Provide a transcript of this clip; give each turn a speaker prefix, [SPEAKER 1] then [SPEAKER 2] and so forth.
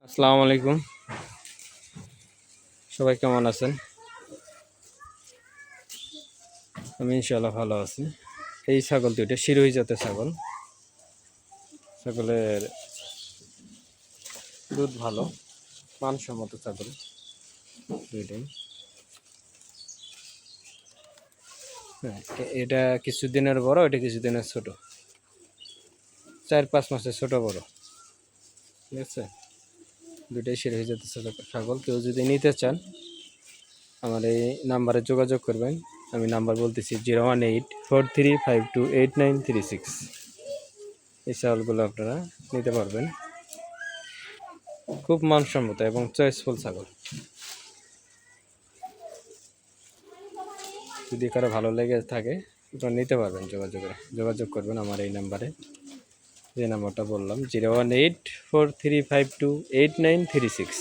[SPEAKER 1] আসসালামু আলাইকুম। সবাই কেমন আছেন? আমি ইনশাআল্লাহ ভালো আছি। এই ছাগল দুইটা শিরোহী জাতের ছাগল। ছাগলের দুধ ভালো, মানসম্মত ছাগল দুইটাই। হ্যাঁ, এটা কিছুদিনের বড়, এটা কিছুদিনের ছোট, 4-5 মাসের ছোট বড়। ঠিক আছে, দুইটাই শিরোহী জাতের ছাগল। কেউ যদি নিতে চান আমার এই নাম্বারে যোগাযোগ করবেন। আমি নাম্বার বলতেছি 01843528936। এই ছাগলগুলো আপনারা নিতে পারবেন। খুব মানসম্মত এবং চয়েসফুল ছাগল। যদি কারো ভালো লেগে থাকে আপনারা নিতে পারবেন, যোগাযোগ করবেন আমার এই নাম্বারে, যে নাম্বারটা বললাম 01843528936।